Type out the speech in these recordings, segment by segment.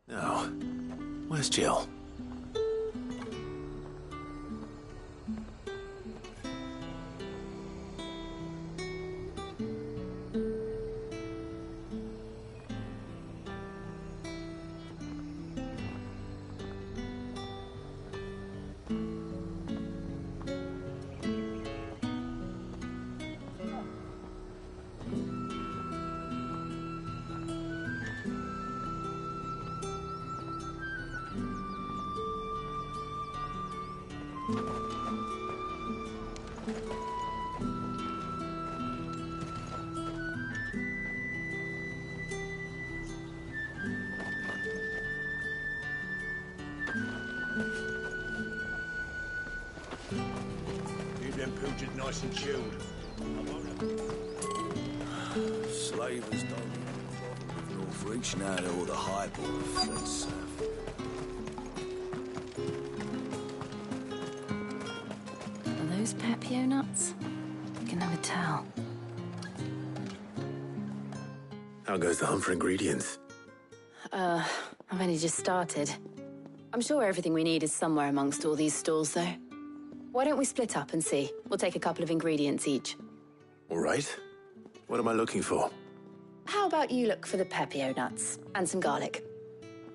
Now, where's Jill? Keep them pilchards nice and chilled. Slavers don't even bother with North Reach now that all the highball fleet serve. Are those Pepio nuts? You can never tell. How goes the hunt for ingredients? I've only just started. I'm sure everything we need is somewhere amongst all these stores, though. Why don't we split up and see? We'll take a couple of ingredients each. All right. What am I looking for? How about you look for the Pepio nuts and some garlic?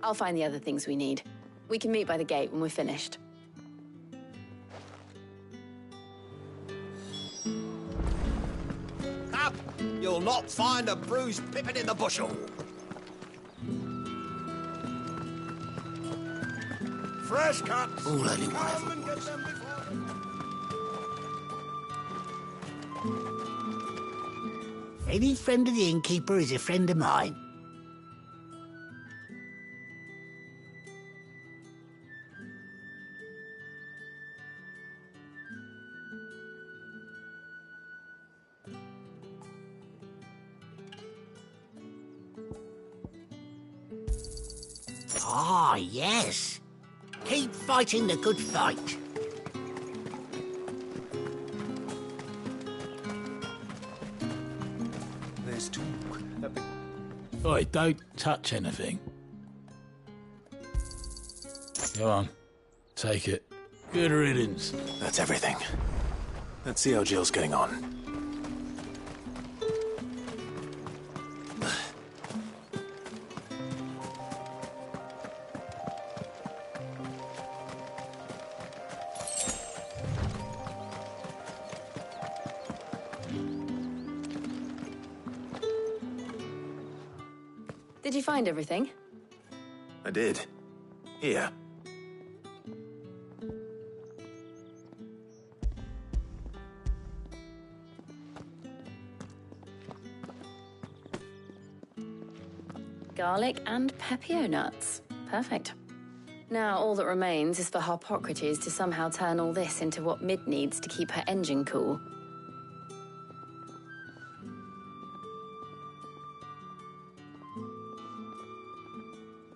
I'll find the other things we need. We can meet by the gate when we're finished. Up! You'll not find a bruised pippin in the bushel. Fresh cuts. All anyone Come ever and get them before. Any friend of the innkeeper is a friend of mine. Ah, yes. Keep fighting the good fight. There's talk. Oi, don't touch anything. Go on, take it. Good riddance. That's everything. Let's see how Jill's getting on. Did you find everything? I did. Here. Garlic and Pepio nuts. Perfect. Now all that remains is for Harpocrates to somehow turn all this into what Mid needs to keep her engine cool.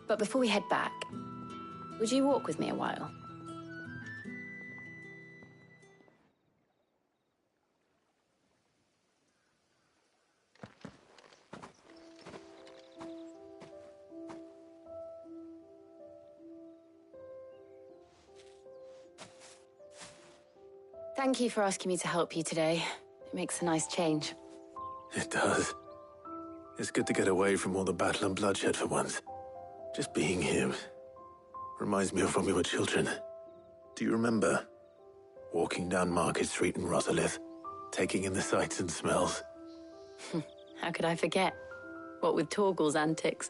But before we head back, would you walk with me a while? Thank you for asking me to help you today. It makes a nice change. It does. It's good to get away from all the battle and bloodshed for once. Just being here reminds me of when we were children. Do you remember? Walking down Market Street in Rosalith, taking in the sights and smells. How could I forget? What with Torgal's antics.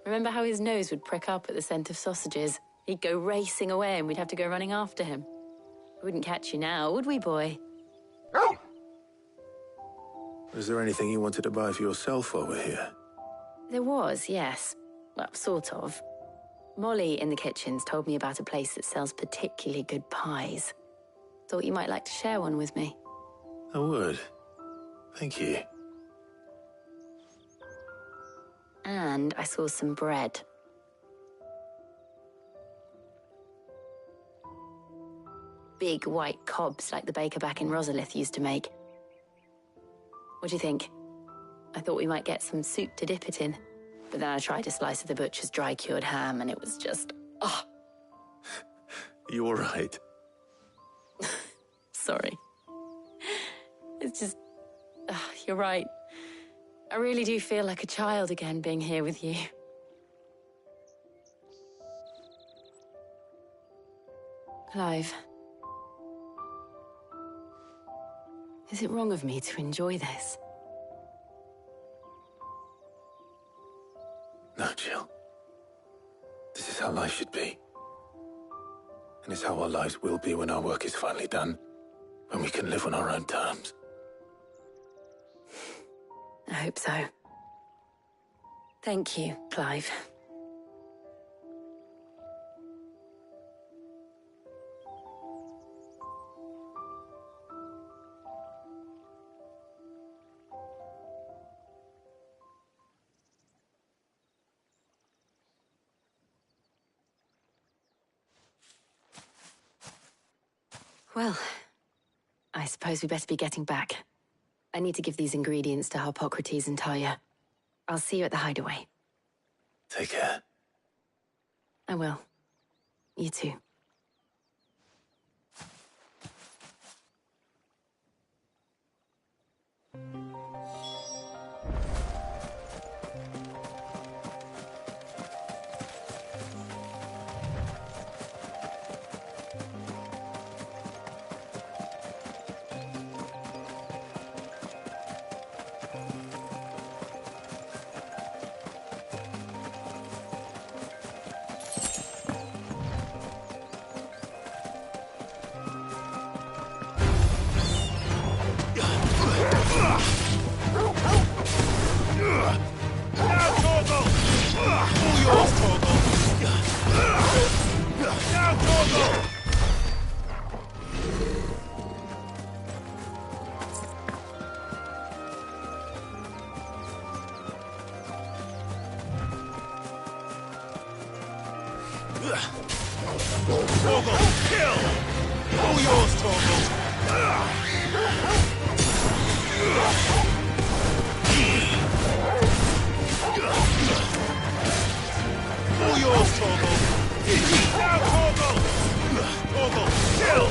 Remember how his nose would prick up at the scent of sausages? He'd go racing away and we'd have to go running after him. We wouldn't catch you now, would we, boy? Is there anything you wanted to buy for yourself while we're here? There was, yes. Well, sort of. Molly in the kitchens told me about a place that sells particularly good pies. Thought you might like to share one with me. I would. Thank you. And I saw some bread. Big white cobs like the baker back in Rosalith used to make. What do you think? I thought we might get some soup to dip it in. But then I tried a slice of the butcher's dry-cured ham and it was just... oh. You all right? Sorry. It's just... you're right. I really do feel like a child again being here with you. Clive. Is it wrong of me to enjoy this? No, Jill. This is how life should be. And it's how our lives will be when our work is finally done. When we can live on our own terms. I hope so. Thank you, Clive. Well, I suppose we better be getting back. I need to give these ingredients to Harpocrates and Talia. I'll see you at the hideaway. Take care. I will. You too. Torgal, kill! All yours, Torgal! All yours, Torgal! Now, Torgal! Torgal, kill!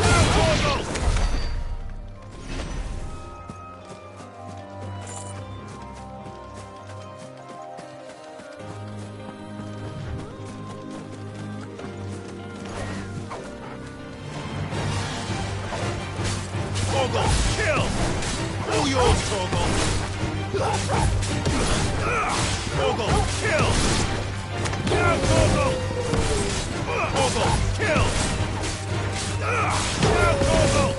Now, Torgal! Torgal, kill! All yours, Torgal! Torgal, kill! Now, Torgal! Torgal, kill! Now, Torgal!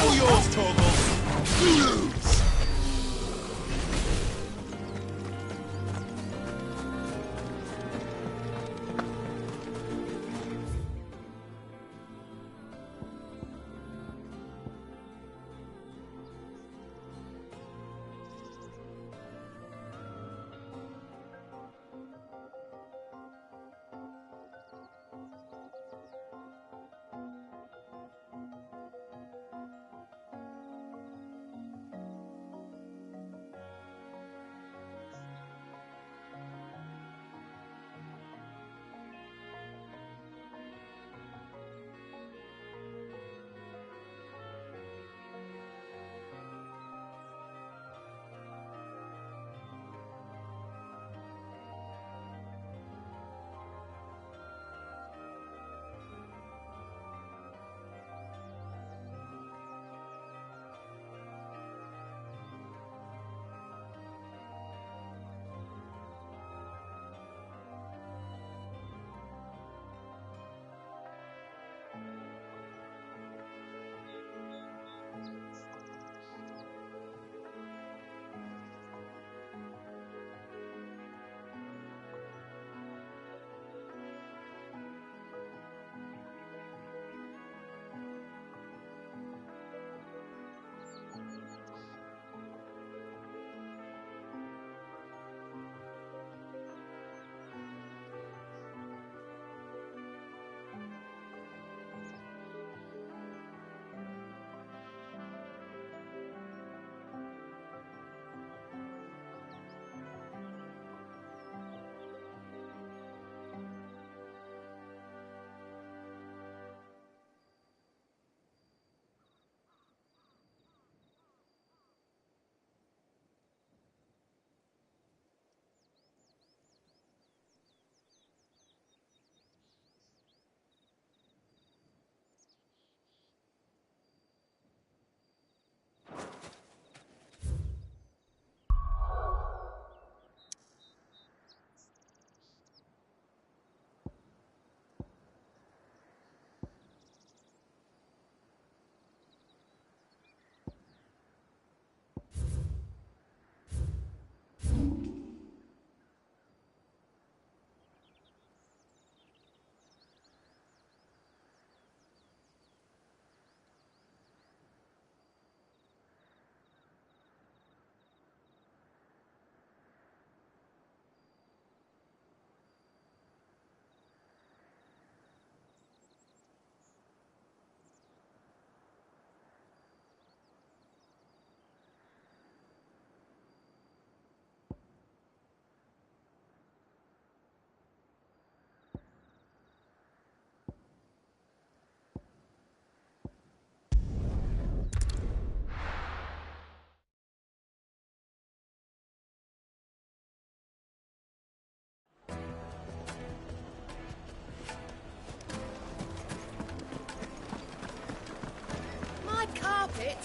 All yours, Torgal! You lose!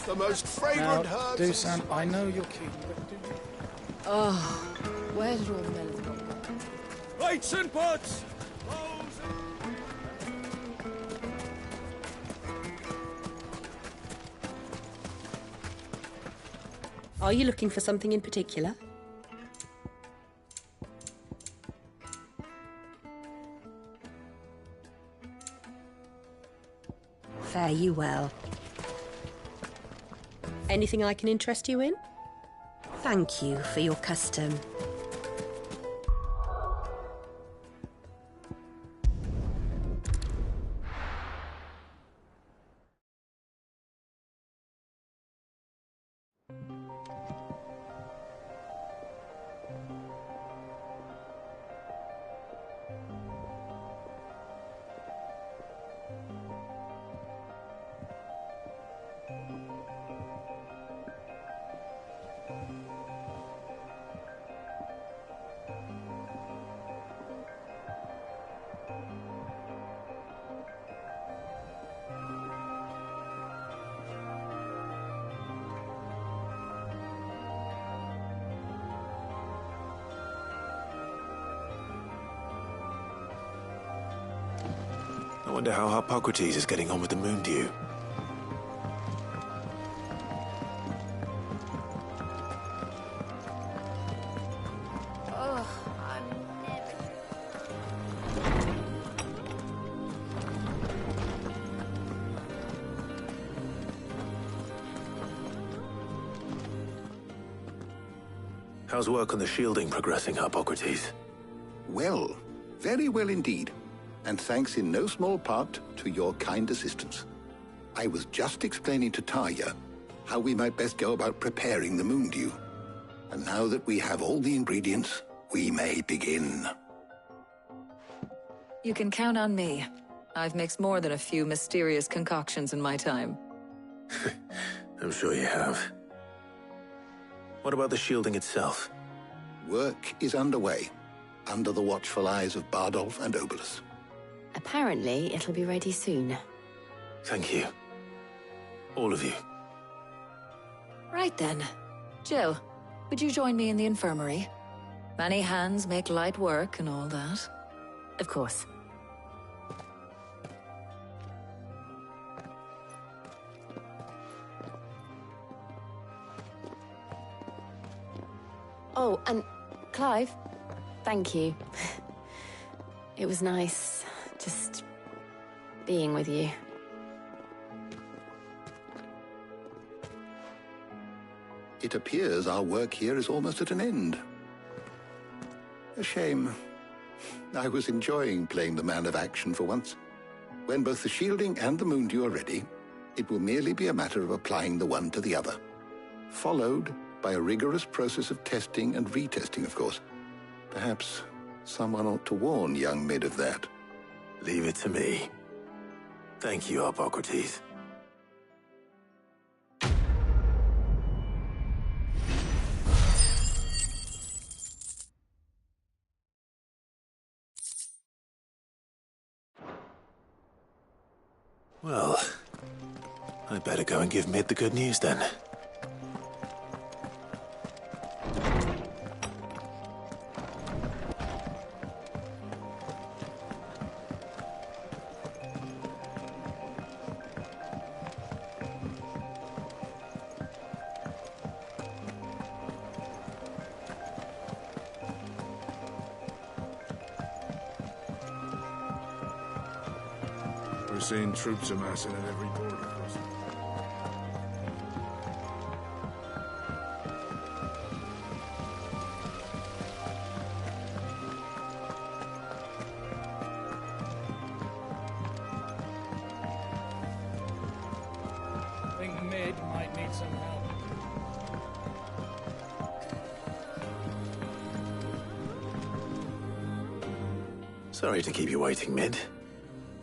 The most fragrant Now, herbs. do Sam, I know you're keen, but do... Oh, where did all the melons go? Plates and pots! Are you looking for something in particular? Fare you well. Anything I can interest you in? Thank you for your custom. I wonder how Hippocrates is getting on with the moon dew. How's work on the shielding progressing, Hippocrates? Well, very well indeed. And thanks in no small part to your kind assistance. I was just explaining to Tarja how we might best go about preparing the moon dew. And now that we have all the ingredients, we may begin. You can count on me. I've mixed more than a few mysterious concoctions in my time. I'm sure you have. What about the shielding itself? Work is underway, under the watchful eyes of Bardolph and Obolus. Apparently, it'll be ready soon. Thank you. All of you. Right then. Jill, would you join me in the infirmary? Many hands make light work and all that. Of course. Oh, and Clive, thank you. It was nice, just being with you. It appears our work here is almost at an end. A shame. I was enjoying playing the man of action for once. When both the shielding and the moon dew are ready, it will merely be a matter of applying the one to the other. Followed by a rigorous process of testing and retesting, of course. Perhaps someone ought to warn young Mid of that. Leave it to me. Thank you, Hippocrates. Well, I better go and give Mid the good news then. We're seeing troops amassing at every border crossing. I think Mid might need some help. Sorry to keep you waiting, Mid.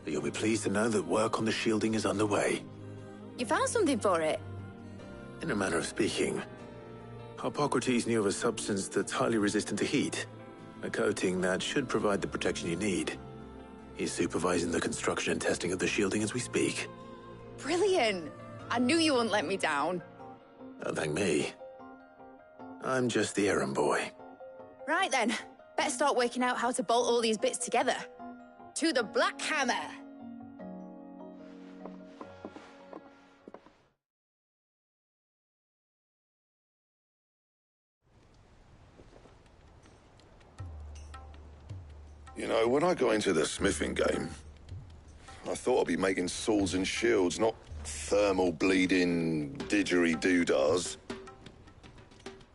But you'll be pleased to know that work on the shielding is underway. You found something for it? In a manner of speaking, Hippocrates knew of a substance that's highly resistant to heat. A coating that should provide the protection you need. He's supervising the construction and testing of the shielding as we speak. Brilliant! I knew you wouldn't let me down. Don't thank me. I'm just the errand boy. Right then, better start working out how to bolt all these bits together. To the Black Hammer! You know, when I got into the smithing game, I thought I'd be making swords and shields, not thermal bleeding didgeridoo-dahs.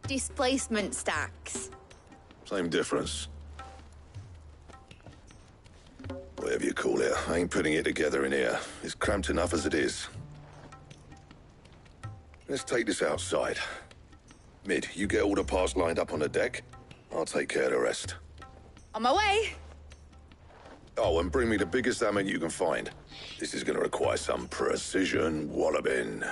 Displacement stacks. Same difference. Whatever you call it, I ain't putting it together in here. It's cramped enough as it is. Let's take this outside. Mid, you get all the parts lined up on the deck. I'll take care of the rest. On my way! Oh, and bring me the biggest hammer you can find. This is gonna require some precision walloping.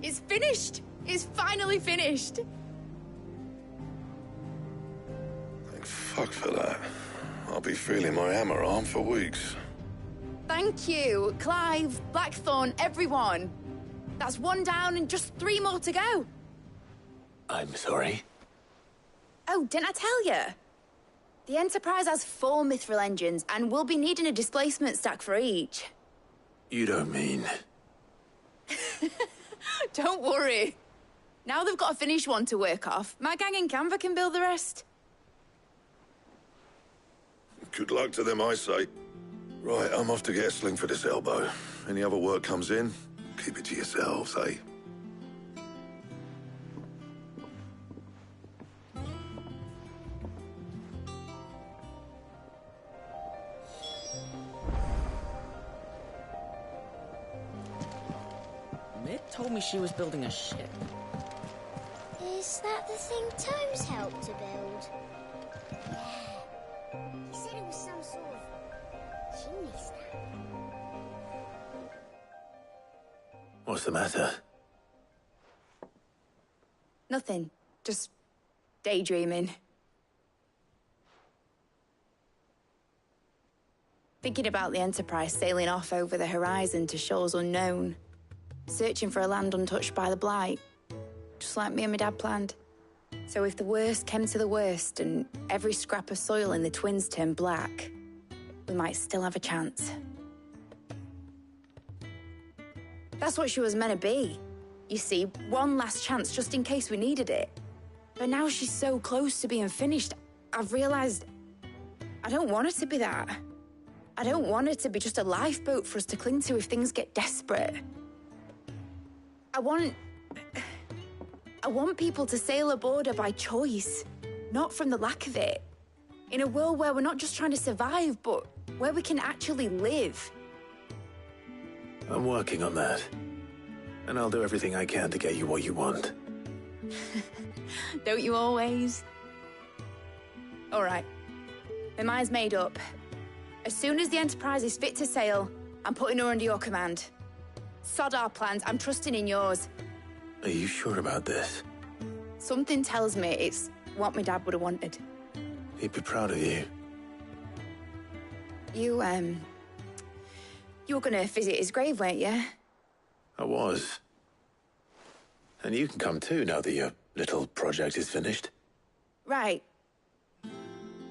It's finished! It's finally finished! Thank fuck for that. I'll be feeling my hammer arm for weeks. Thank you, Clive, Blackthorn, everyone. That's one down and just 3 more to go. I'm sorry. Oh, didn't I tell you? The Enterprise has 4 mithril engines, and we'll be needing a displacement stack for each. You don't mean... Don't worry. Now they've got a finished one to work off. My gang in Canva can build the rest. Good luck to them, I say. Right, I'm off to get a sling for this elbow. Any other work comes in, keep it to yourselves, eh? Mid told me she was building a ship. Is that the thing Tomes helped to build? Yeah. He said it was some sort of chimney stack. What's the matter? Nothing. Just daydreaming. Thinking about the Enterprise sailing off over the horizon to shores unknown. Searching for a land untouched by the Blight. Just like me and my dad planned. So if the worst came to the worst and every scrap of soil in the Twins turned black, we might still have a chance. That's what she was meant to be. You see, one last chance just in case we needed it. But now she's so close to being finished, I've realized I don't want her to be that. I don't want her to be just a lifeboat for us to cling to if things get desperate. I want people to sail aboard her by choice, not from the lack of it. In a world where we're not just trying to survive, but where we can actually live. I'm working on that. And I'll do everything I can to get you what you want. Don't you always? All right. My mind's made up. As soon as the Enterprise is fit to sail, I'm putting her under your command. Sod our plans, I'm trusting in yours. Are you sure about this? Something tells me it's what my dad would have wanted. He'd be proud of you. You were gonna visit his grave, weren't you? I was. And you can come too now that your little project is finished. Right.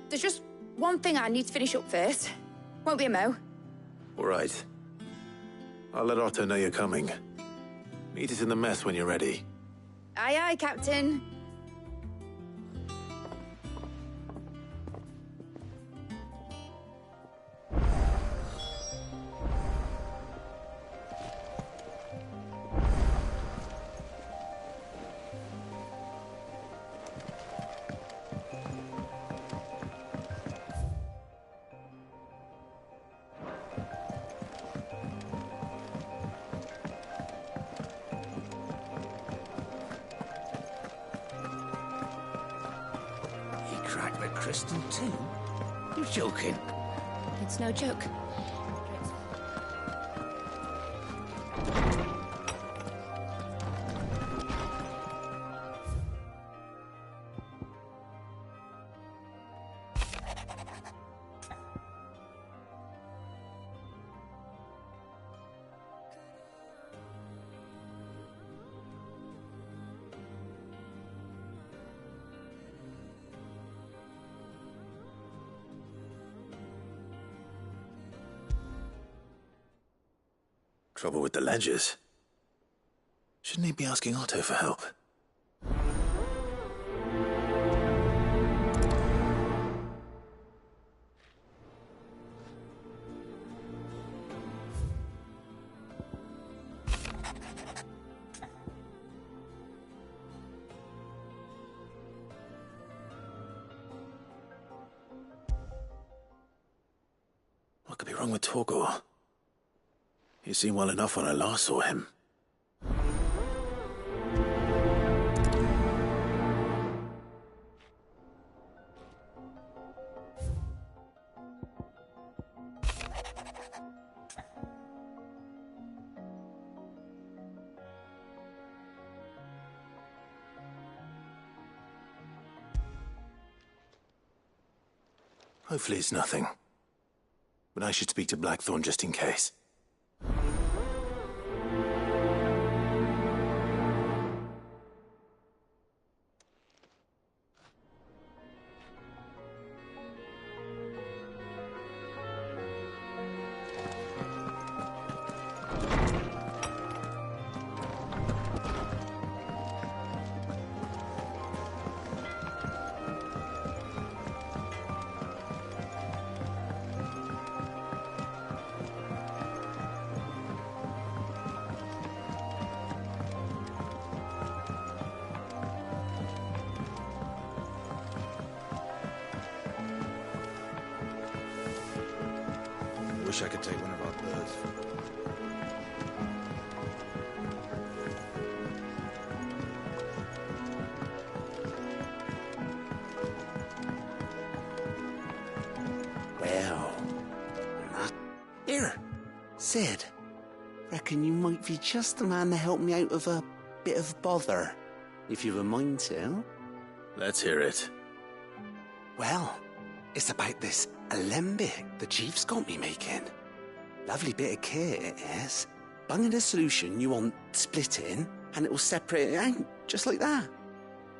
There's just one thing I need to finish up first. Won't be a mo. All right. I'll let Otto know you're coming. Meet us in the mess when you're ready. Aye, aye, Captain. crystal too? You're joking. It's no joke. Trouble with the ledgers. Shouldn't he be asking Otto for help? What could be wrong with Torgor? He seemed well enough when I last saw him. Hopefully it's nothing. But I should speak to Blackthorn just in case. Wish I could take one of our birds. Well, here, Sid. Reckon you might be just the man to help me out of a bit of bother, if you've a mind to. Let's hear it. Well, it's about this alembic the chief's got me making. Lovely bit of kit it is. Bung in a solution you want splitting, and it'll separate it out, just like that.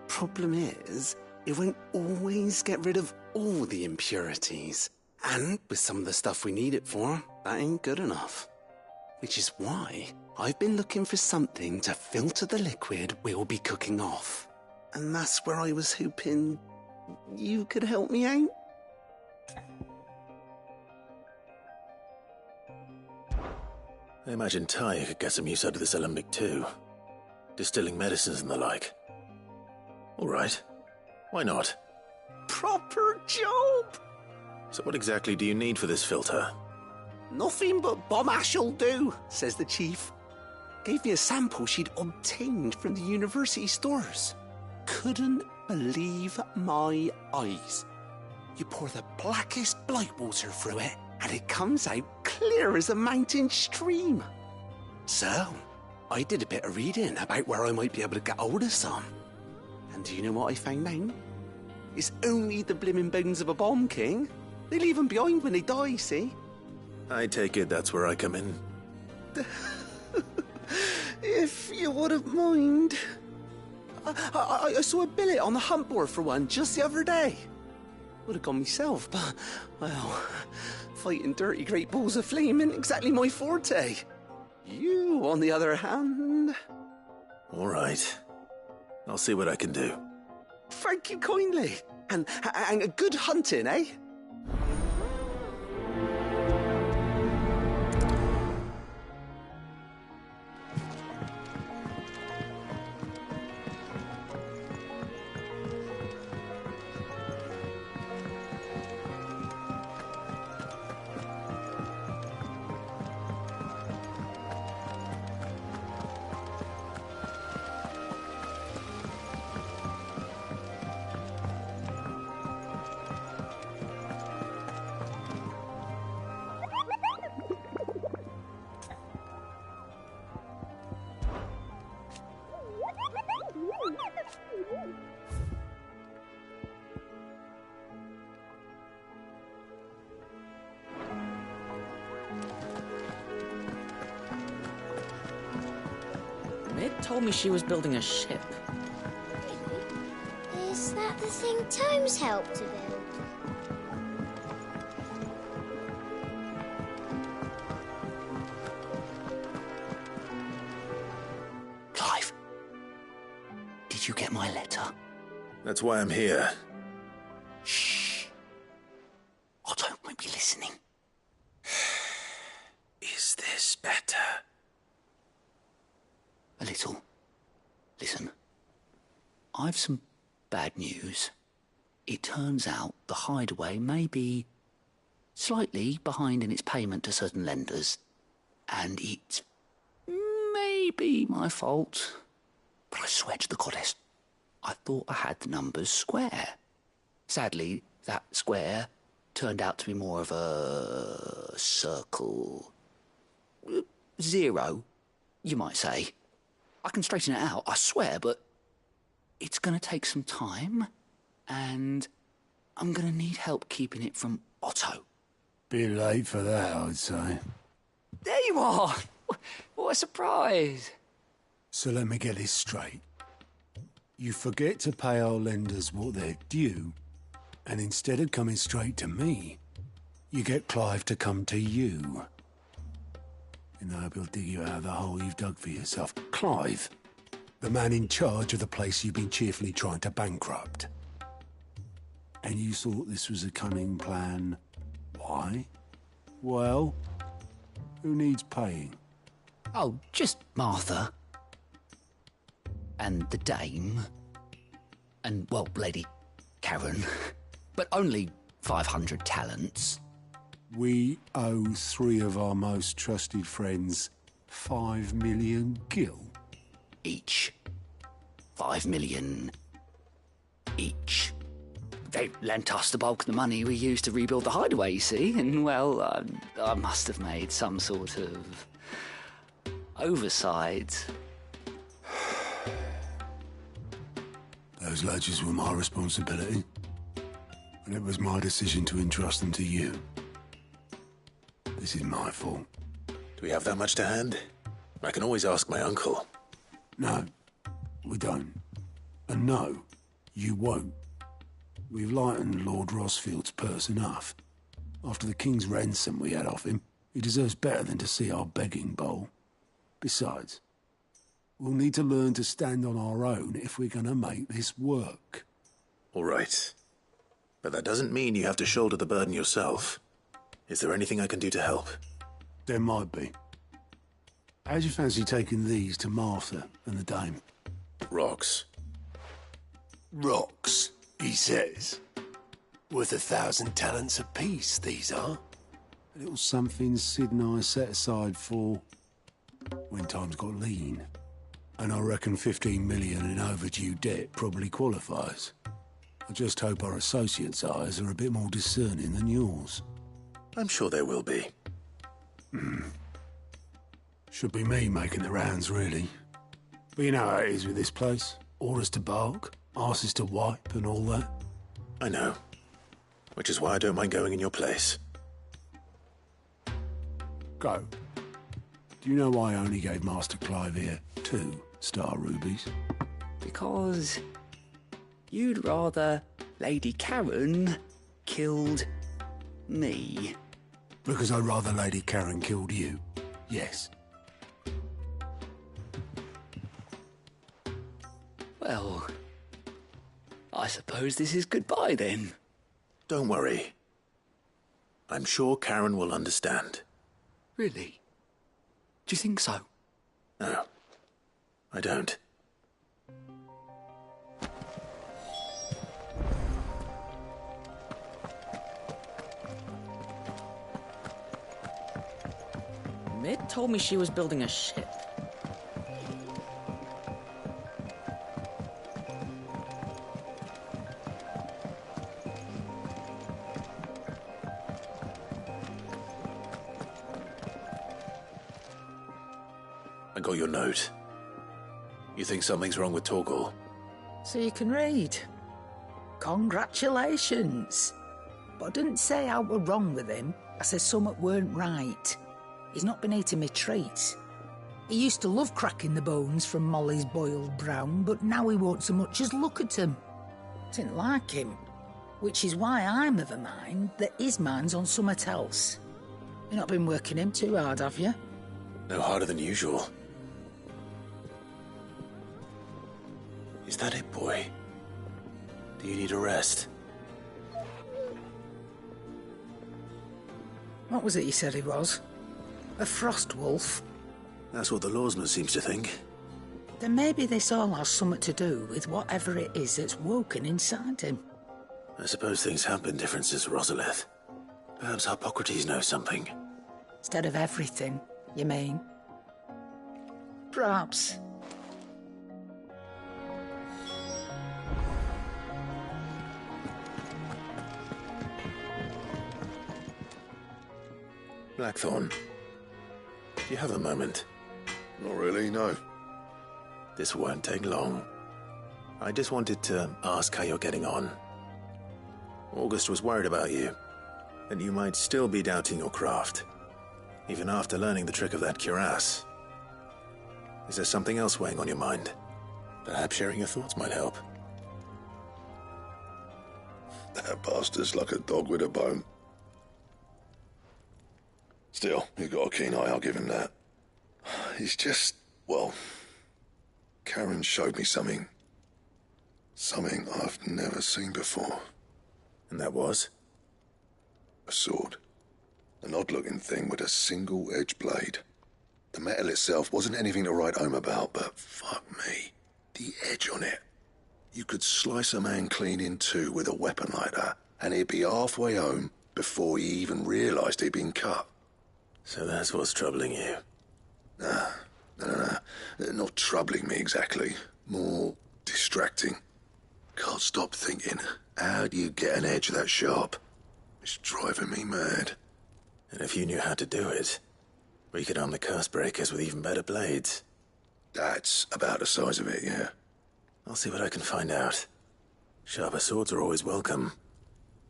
Problem is, it won't always get rid of all the impurities. And with some of the stuff we need it for, that ain't good enough. Which is why I've been looking for something to filter the liquid we'll be cooking off. And that's where I was hoping you could help me out. I imagine Ty could get some use out of this alembic too. Distilling medicines and the like. All right. Why not? Proper job! So what exactly do you need for this filter? Nothing but bomb ash'll do, says the chief. Gave me a sample she'd obtained from the university stores. Couldn't believe my eyes. You pour the blackest blight water through it, and it comes out clear as a mountain stream. So, I did a bit of reading about where I might be able to get hold of some. And do you know what I found out? It's only the blimmin' bones of a bomb king. They leave them behind when they die, see? I take it that's where I come in. If you wouldn't mind. I saw a billet on the hunt board for one just the other day. Would have gone myself, but, well, fighting dirty great balls of flame isn't exactly my forte. You, on the other hand... All right. I'll see what I can do. Thank you kindly. And a good hunting, eh? Mid told me she was building a ship. Really? Is that the thing Tomes helped to build? Clive, did you get my letter? That's why I'm here. Shh. Otto won't be listening. Is this better? A little. Listen, I've some bad news. It turns out the Hideaway may be slightly behind in its payment to certain lenders, and it may be my fault. But I swear to the goddess, I thought I had the numbers square. Sadly, that square turned out to be more of a circle. 0, you might say. I can straighten it out, I swear, but it's going to take some time, and I'm going to need help keeping it from Otto. Bit late for that, I'd say. There you are! What a surprise! So let me get this straight. You forget to pay our lenders what they're due, and instead of coming straight to me, you get Clive to come to you. And I hope he'll dig you out of the hole you've dug for yourself. Clive, the man in charge of the place you've been cheerfully trying to bankrupt. And you thought this was a cunning plan. Why? Well, who needs paying? Oh, just Martha. And the dame. And, well, Lady Karen. But only 500 talents. We owe 3 of our most trusted friends 5 million gil. Each. 5 million each. They lent us the bulk of the money we used to rebuild the Hideaway, you see, and, well, I must have made some sort of oversight. Those ledgers were my responsibility, and it was my decision to entrust them to you. This is my fault. Do we have that much to hand? I can always ask my uncle. No, we don't. And no, you won't. We've lightened Lord Rosfield's purse enough. After the king's ransom we had off him, he deserves better than to see our begging bowl. Besides, we'll need to learn to stand on our own if we're going to make this work. All right. But that doesn't mean you have to shoulder the burden yourself. Is there anything I can do to help? There might be. How'd you fancy taking these to Martha and the dame? Rocks. Rocks, he says. Worth 1,000 talents apiece, these are. A little something Sid and I set aside for when times got lean. And I reckon 15 million in overdue debt probably qualifies. I just hope our associates' eyes are a bit more discerning than yours. I'm sure there will be. Should be me making the rounds, really. But you know how it is with this place. Orders to bark, arses to wipe, and all that. I know. Which is why I don't mind going in your place. Go. Do you know why I only gave Master Clive here 2 star rubies? Because you'd rather Lady Karen killed me. Because I'd rather Lady Karen killed you. Yes. Well, I suppose this is goodbye then. Don't worry. I'm sure Karen will understand. Really? Do you think so? No, I don't. Mid told me she was building a ship. I got your note. You think something's wrong with Torgal? So you can read. Congratulations. But I didn't say I were wrong with him. I said something weren't right. He's not been eating me treats. He used to love cracking the bones from Molly's boiled brown, but now he won't so much as look at 'em. Didn't like him. Which is why I'm of a mind that his mind's on somewhat else. You've not been working him too hard, have you? No harder than usual. Is that it, boy? Do you need a rest? What was it you said he was? A frost wolf? That's what the lawsman seems to think. Then maybe this all has something to do with whatever it is that's woken inside him. I suppose things have been different since Rosalith. Perhaps Hippocrates knows something. Instead of everything, you mean? Perhaps. Blackthorn, do you have a moment? Not really, no. This won't take long. I just wanted to ask how you're getting on. August was worried about you, that you might still be doubting your craft, even after learning the trick of that cuirass. Is there something else weighing on your mind? Perhaps sharing your thoughts might help. That bastard's like a dog with a bone. Still, he's got a keen eye, I'll give him that. He's just, well, Karen showed me something. Something I've never seen before. And that was? A sword. An odd-looking thing with a single-edged blade. The metal itself wasn't anything to write home about, but fuck me, the edge on it. You could slice a man clean in two with a weapon like that, and he'd be halfway home before he even realised he'd been cut. So that's what's troubling you? No. Not troubling me exactly. More distracting. Can't stop thinking, how do you get an edge that sharp? It's driving me mad. And if you knew how to do it, we could arm the curse breakers with even better blades. That's about the size of it, yeah. I'll see what I can find out. Sharper swords are always welcome.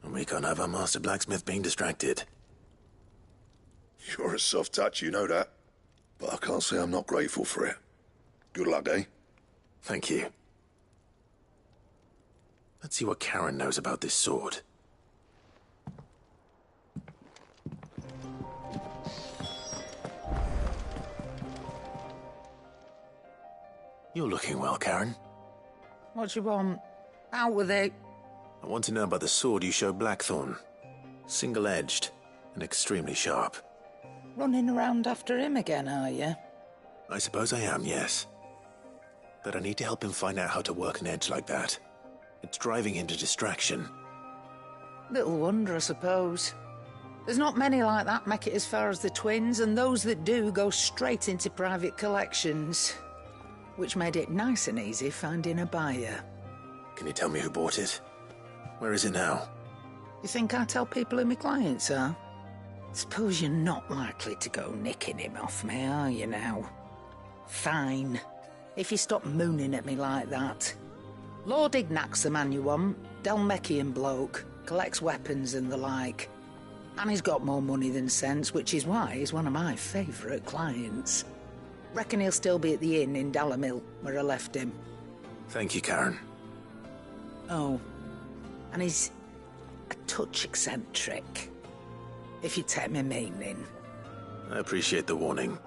And we can't have our master blacksmith being distracted. You're a soft touch, you know that. But I can't say I'm not grateful for it. Good luck, eh? Thank you. Let's see what Karen knows about this sword. You're looking well, Karen. What do you want? Out with it. I want to know about the sword you showed Blackthorn. Single-edged and extremely sharp. Running around after him again, are you? I suppose I am, yes. But I need to help him find out how to work an edge like that. It's driving him to distraction. Little wonder, I suppose. There's not many like that make it as far as the twins, and those that do go straight into private collections. Which made it nice and easy finding a buyer. Can you tell me who bought it? Where is it now? You think I tell people who my clients are? Suppose you're not likely to go nicking him off me, are you now? Fine. If you stop mooning at me like that. Lord Ignac's the man you want. Dalmekian bloke. Collects weapons and the like. And he's got more money than sense, which is why he's one of my favourite clients. Reckon he'll still be at the inn in Dalamil, where I left him. Thank you, Karen. Oh, and he's a touch eccentric, if you take my meaning. I appreciate the warning.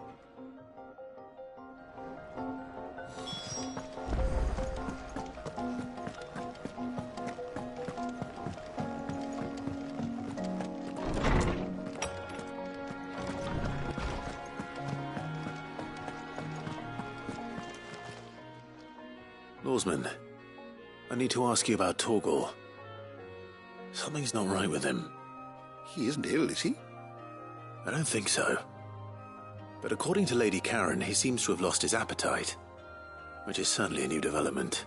Lawsman, I need to ask you about Torgal. Something's not right with him. He isn't ill, is he? I don't think so. But according to Lady Karen, he seems to have lost his appetite, which is certainly a new development.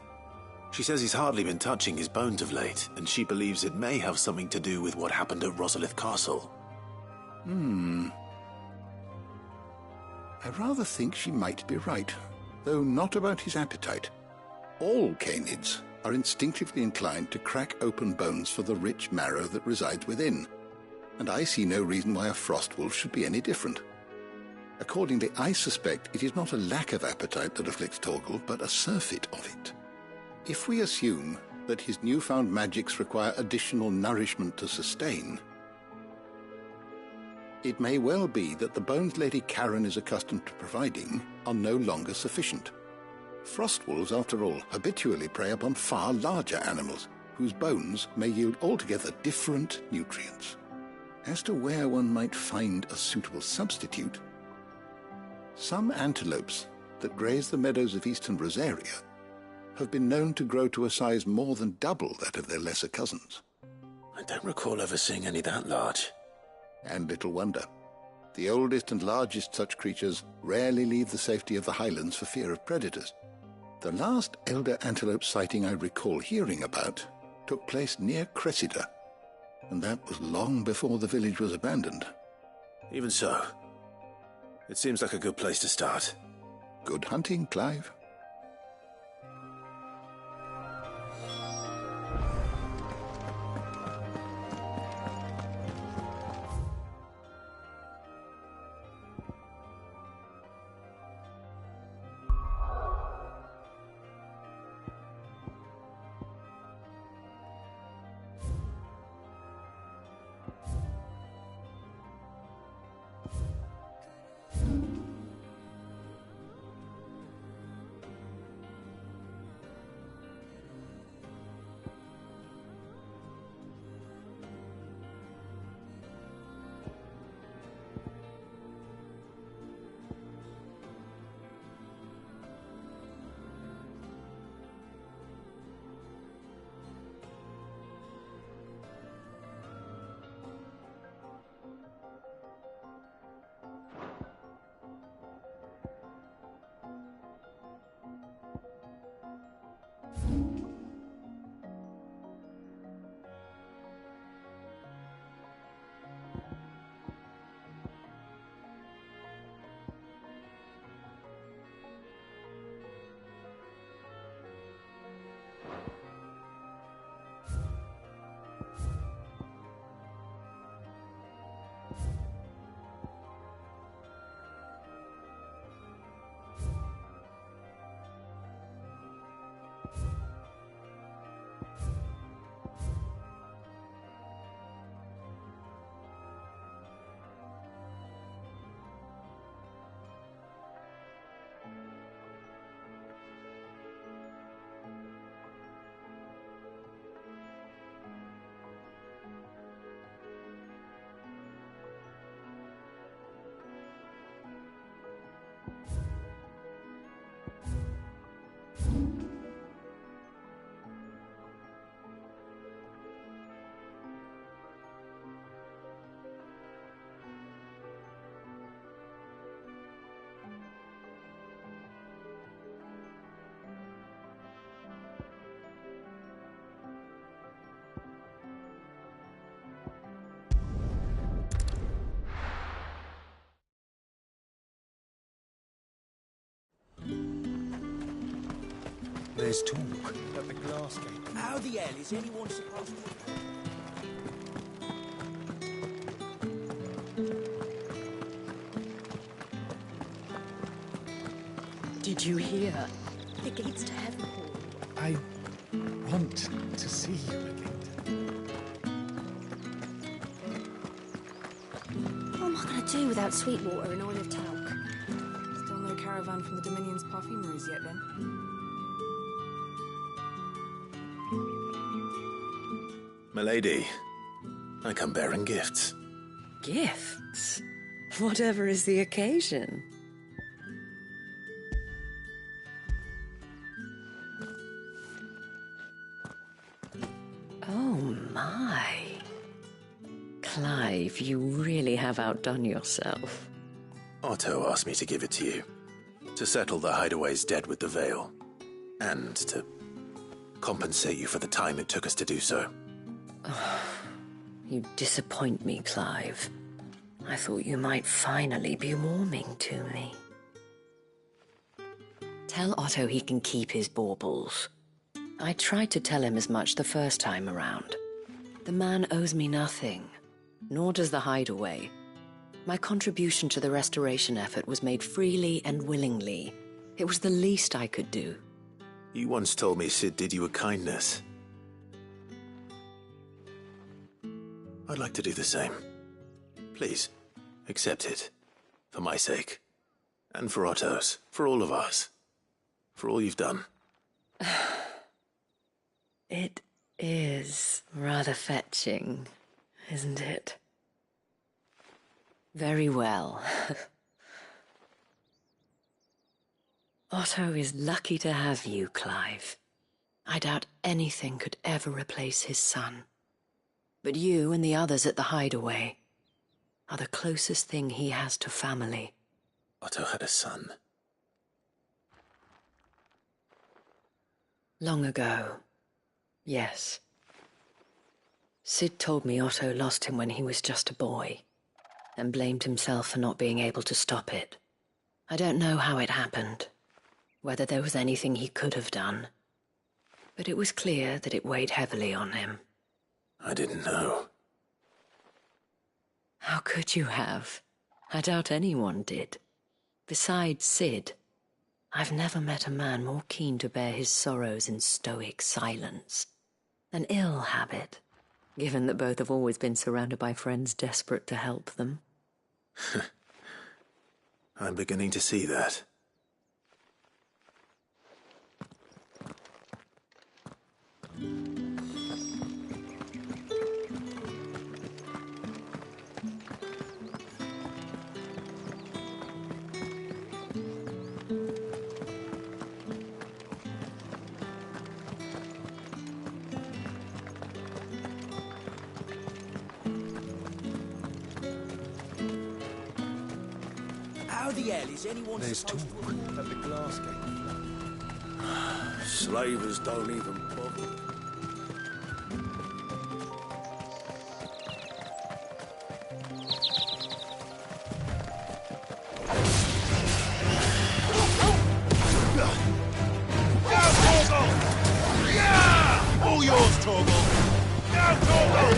She says he's hardly been touching his bones of late, and she believes it may have something to do with what happened at Rosalith Castle. I rather think she might be right, though not about his appetite. All canids are instinctively inclined to crack open bones for the rich marrow that resides within, and I see no reason why a frost wolf should be any different. Accordingly, I suspect it is not a lack of appetite that afflicts Torgal, but a surfeit of it. If we assume that his newfound magics require additional nourishment to sustain, it may well be that the bones Lady Karen is accustomed to providing are no longer sufficient. Frostwolves, after all, habitually prey upon far larger animals, whose bones may yield altogether different nutrients. As to where one might find a suitable substitute, some antelopes that graze the meadows of eastern Rosaria have been known to grow to a size more than double that of their lesser cousins. I don't recall ever seeing any that large. And little wonder. The oldest and largest such creatures rarely leave the safety of the highlands for fear of predators. The last elder antelope sighting I recall hearing about took place near Cressida, and that was long before the village was abandoned. Even so, it seems like a good place to start. Good hunting, Clive. There's talk. At the glass gate. How the hell is anyone supposed to... Did you hear? The gates to heaven. I want to see you again. What am I going to do without Sweetwater and oil of talc? Still no caravan from the Dominion's perfumeries yet, then? Milady, I come bearing gifts. Gifts? Whatever is the occasion. Oh my. Clive, you really have outdone yourself. Otto asked me to give it to you. To settle the Hideaway's debt with the Veil. And to compensate you for the time it took us to do so. You disappoint me, Clive. I thought you might finally be warming to me. Tell Otto he can keep his baubles. I tried to tell him as much the first time around. The man owes me nothing, nor does the Hideaway. My contribution to the restoration effort was made freely and willingly. It was the least I could do. You once told me Sid did you a kindness. I'd like to do the same. Please, accept it. For my sake. And for Otto's. For all of us. For all you've done. It is rather fetching, isn't it? Very well. Otto is lucky to have you, Clive. I doubt anything could ever replace his son. But you and the others at the hideaway are the closest thing he has to family. Otto had a son. Long ago, yes. Sid told me Otto lost him when he was just a boy, and blamed himself for not being able to stop it. I don't know how it happened, whether there was anything he could have done, but it was clear that it weighed heavily on him. I didn't know. How could you have? I doubt anyone did. Besides Sid, I've never met a man more keen to bear his sorrows in stoic silence. An ill habit, given that both have always been surrounded by friends desperate to help them. I'm beginning to see that. How the hell is anyone There's supposed to... at the glass gate. Slavers don't even bother. All yours, Torgal! Now, Torgal!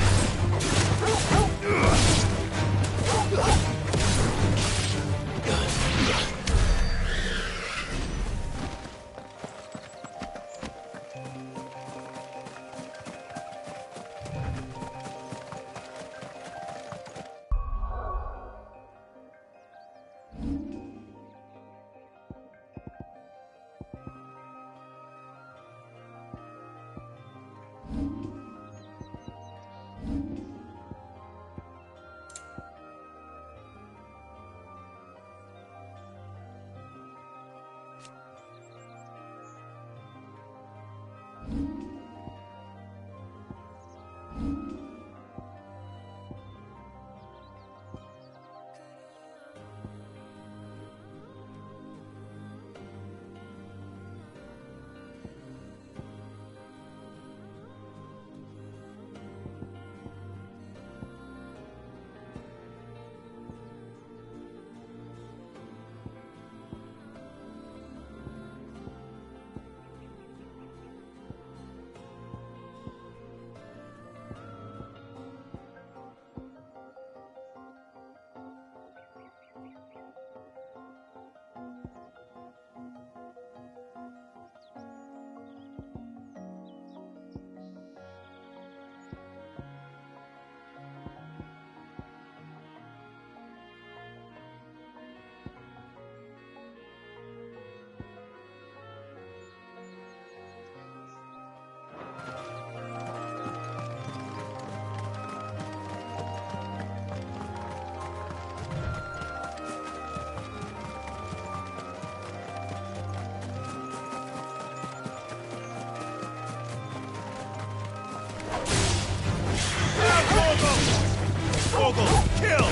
Torgal, kill!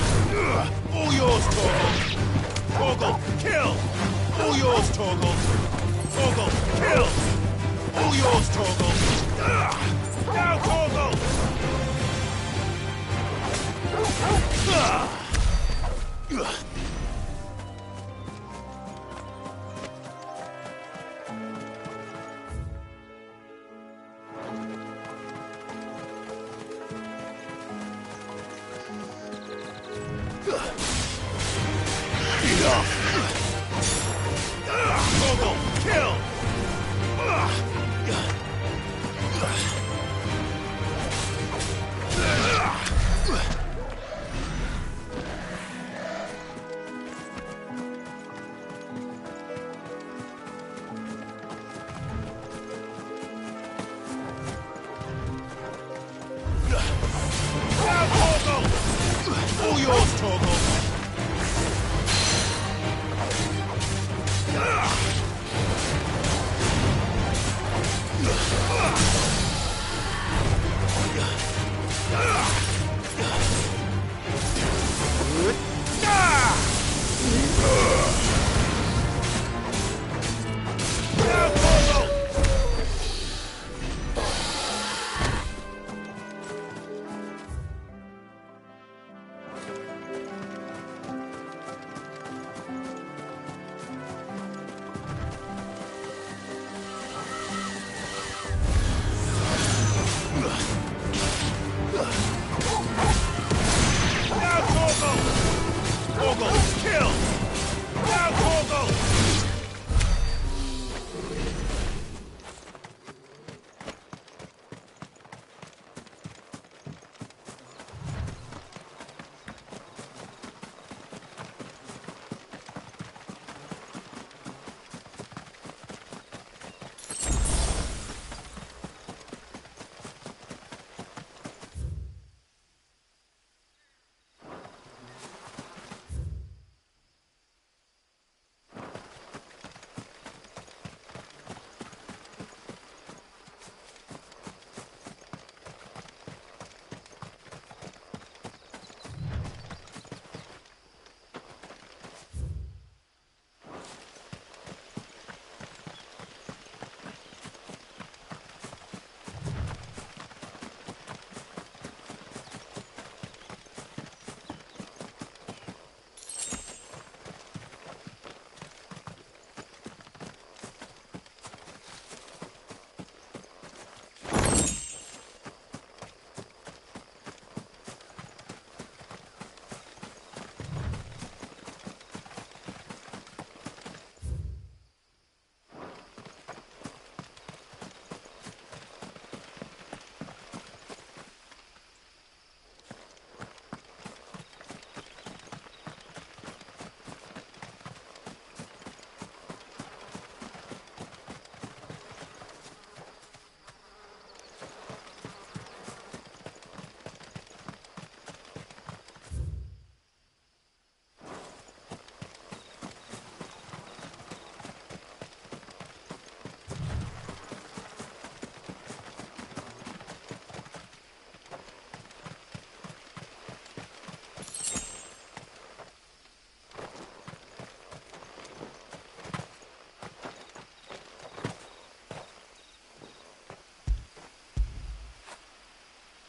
All yours, Torgal! Torgal, kill! All yours, Torgal! Torgal, kill! All yours, Torgal! Now, Torgal! off! Torgal, kill! All yours, Torgal!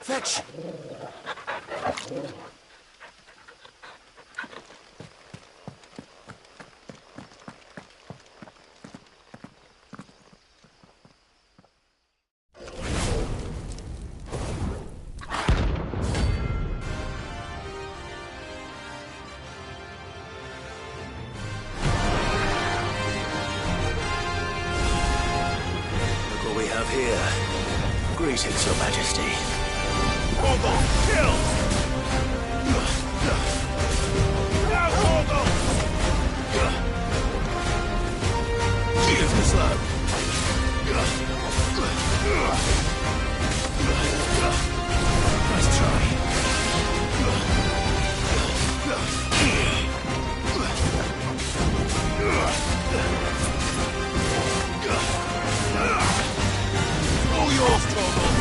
Fetch! Look what we have here. Greetings, Your Majesty. Torgal, kill! Now, Torgal! Give this love. Nice try. All yours, Torgal!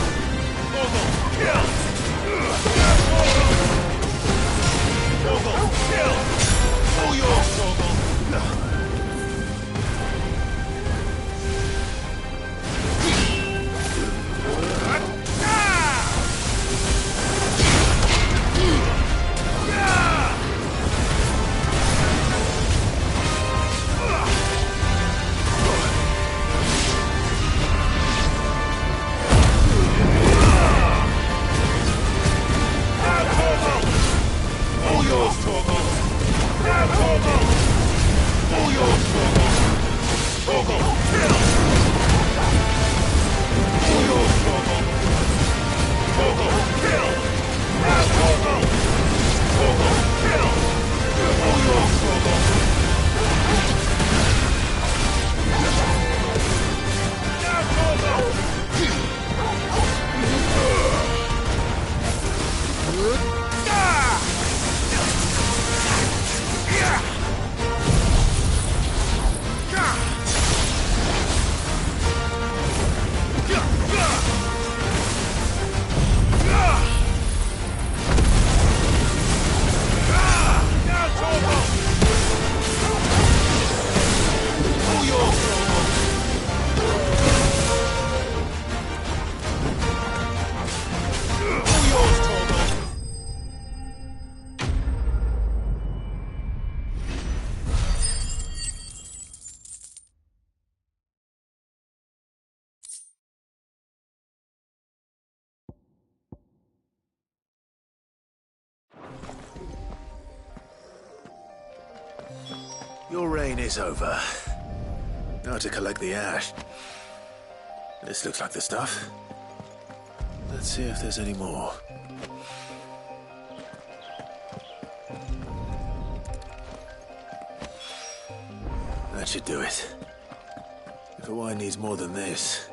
Torgal, kill! Your reign is over. Now to collect the ash. This looks like the stuff. Let's see if there's any more. That should do it. If a wine needs more than this,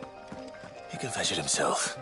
he can fetch it himself.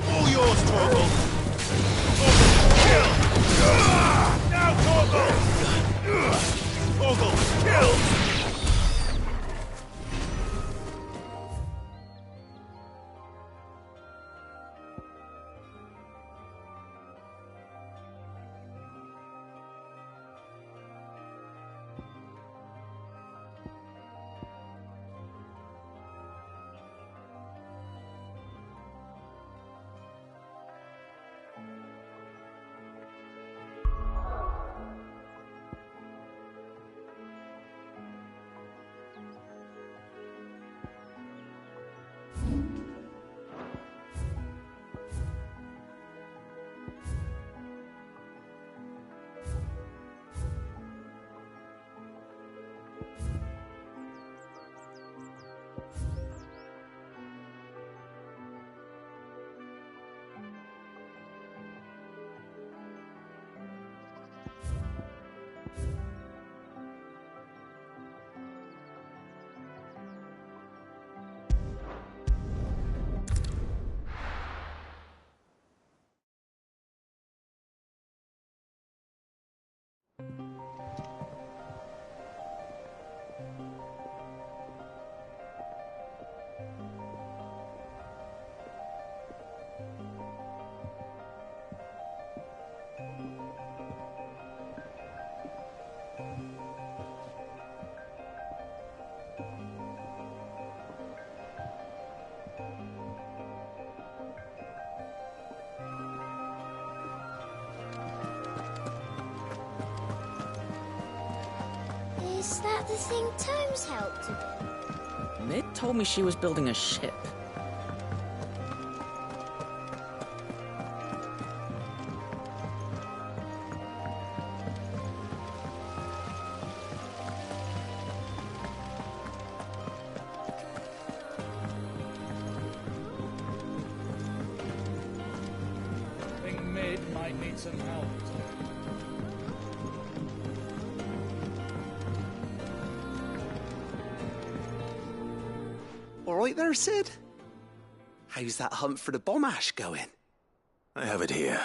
All yours, Torgal! Kill! Now, Torgal! Torgal, kill! Is that the thing Tomes helped to build? Mid told me she was building a ship. might need some help. All right there, Sid? How's that hunt for the bomb ash going? I have it here.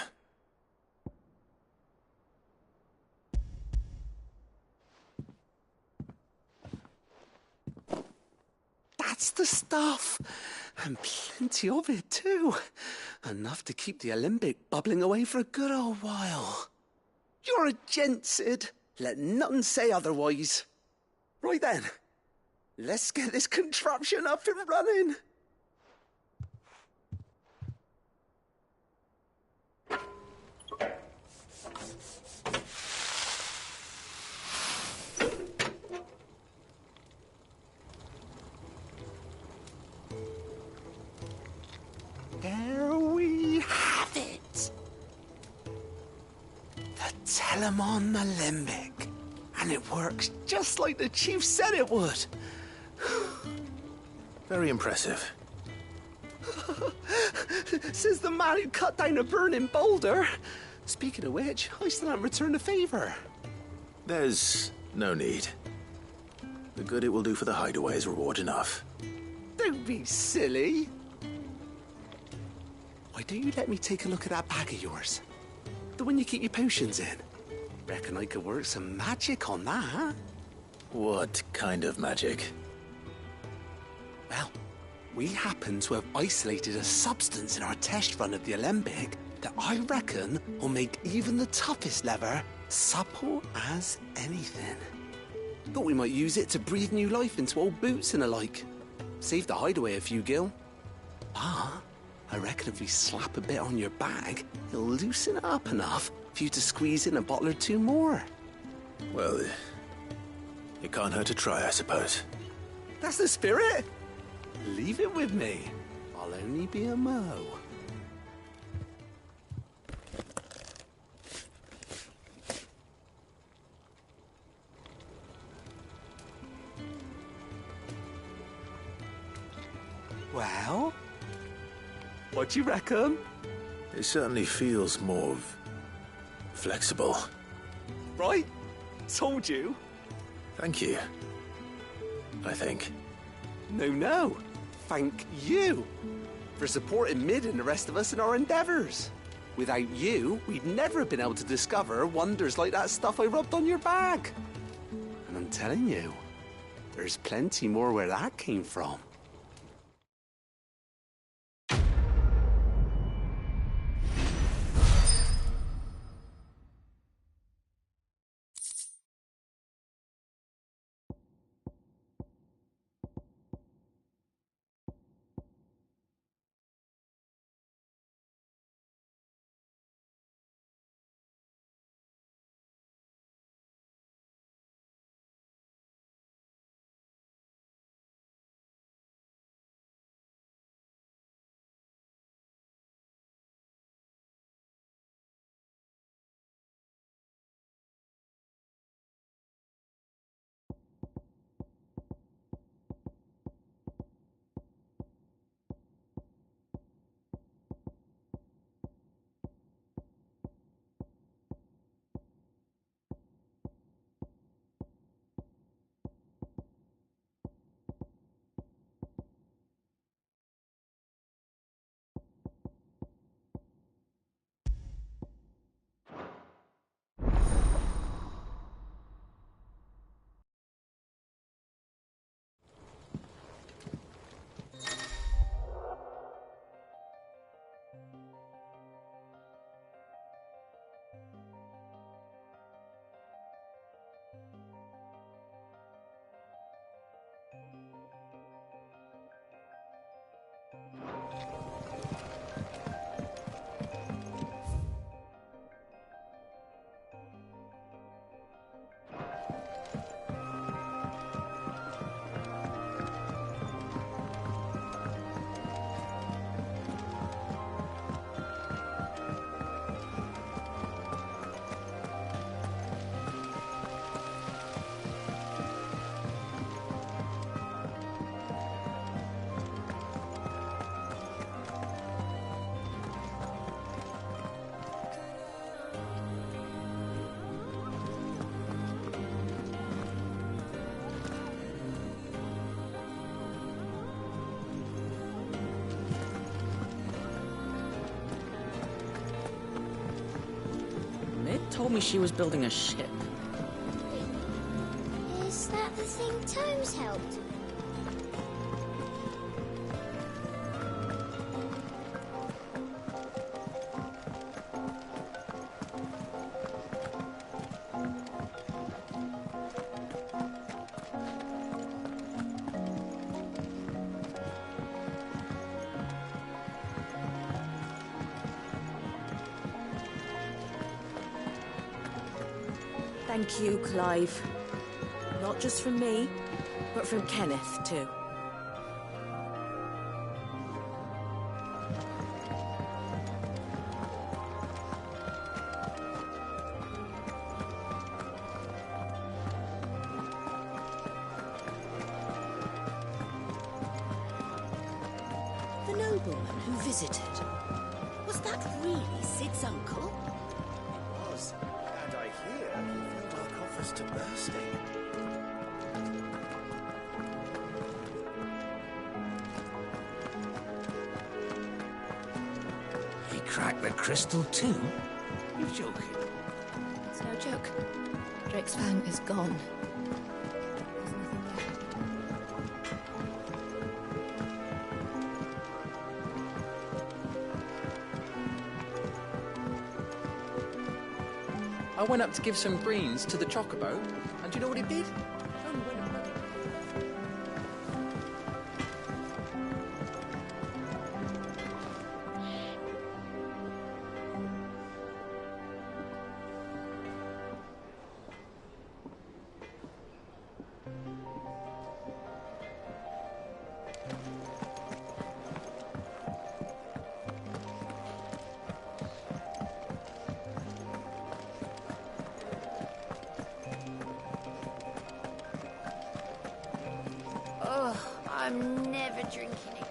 That's the stuff. And plenty of it, too. Enough to keep the alembic bubbling away for a good old while. You're a gent, Sid. Let nothing say otherwise. Right then. Let's get this contraption up and running. There we have it. The Telemon Alembic. And it works just like the chief said it would. Very impressive. Says the man who cut down a burning boulder. Speaking of which, I still haven't returned the favour. There's no need. The good it will do for the hideaway is reward enough. Don't be silly. Why don't you let me take a look at that bag of yours? The one you keep your potions in. Reckon I could work some magic on that, huh? What kind of magic? Well, we happen to have isolated a substance in our test run of the alembic that I reckon will make even the toughest lever supple as anything. Thought we might use it to breathe new life into old boots and the like. Save the hideaway a few gil. Ah, I reckon if we slap a bit on your bag, it'll loosen it up enough for you to squeeze in a bottle or two more. Well, it can't hurt to try, I suppose. That's the spirit. Leave it with me. I'll only be a mo. Well, what do you reckon? It certainly feels more flexible. Right? Told you. Thank you. I think. No. Thank you for supporting Mid and the rest of us in our endeavours. Without you, we'd never have been able to discover wonders like that stuff I rubbed on your bag. And I'm telling you, there's plenty more where that came from. Mitt told me she was building a ship. Is that the thing Tomes helped? Thank you, Clive. Not just from me, but from Kenneth, too. The nobleman who visited. Was that really Sid's uncle? It was. And I hear he filled our coffers to bursting. He cracked the crystal too? You're joking. It's no joke. Drake's fang is gone. There's nothing left. I went up to give some greens to the chocobo, and do you know what it did? Oh, I'm never drinking again.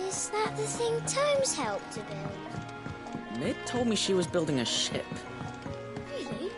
Is that the thing Tomes helped to build? Mitt told me she was building a ship. Really?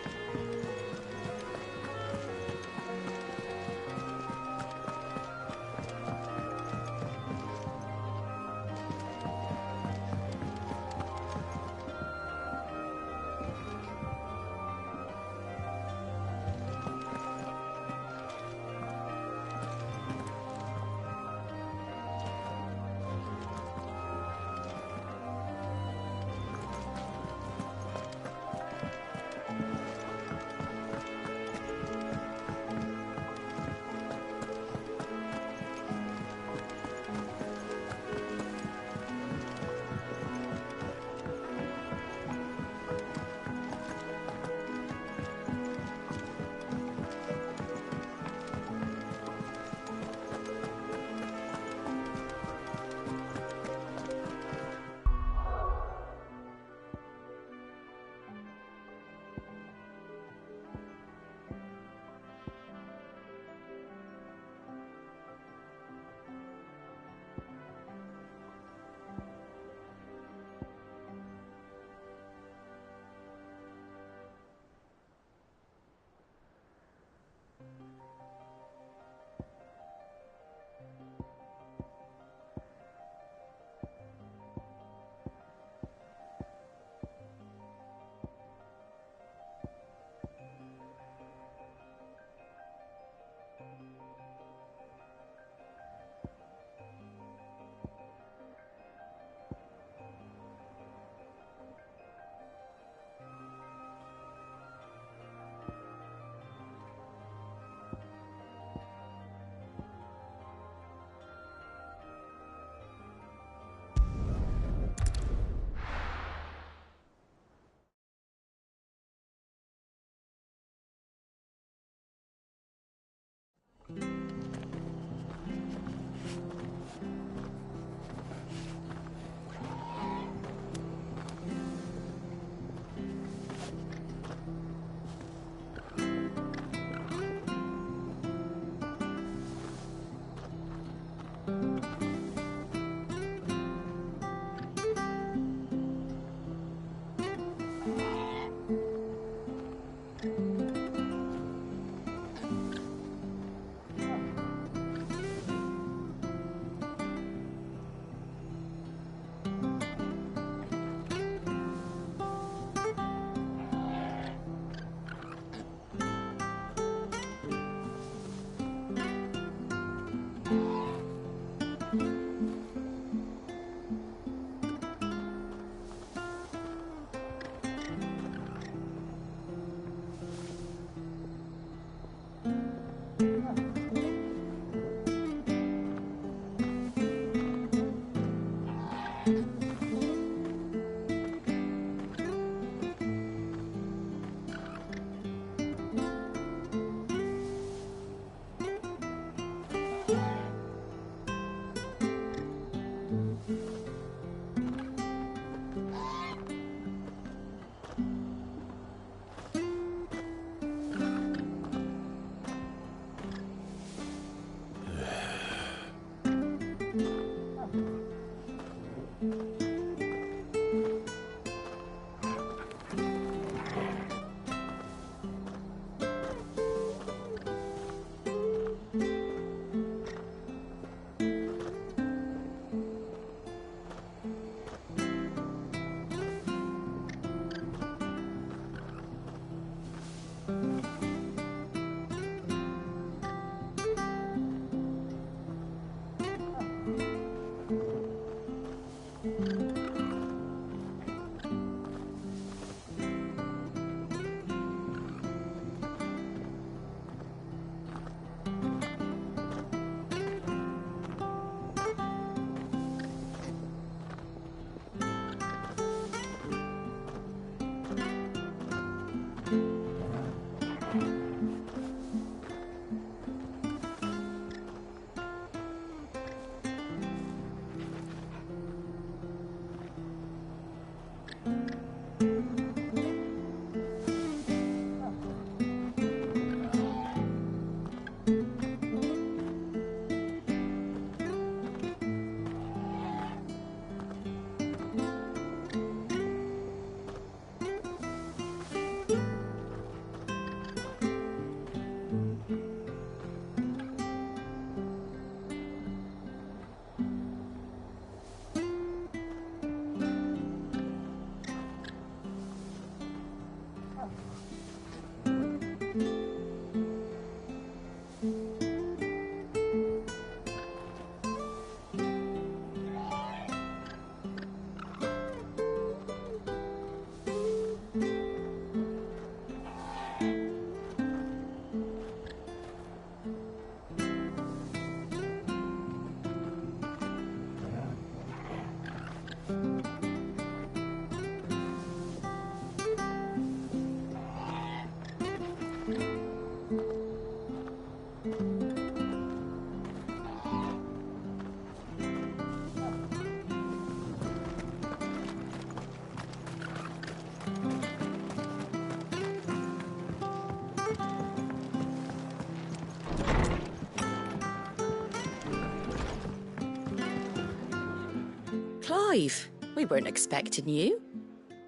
Clive, we weren't expecting you.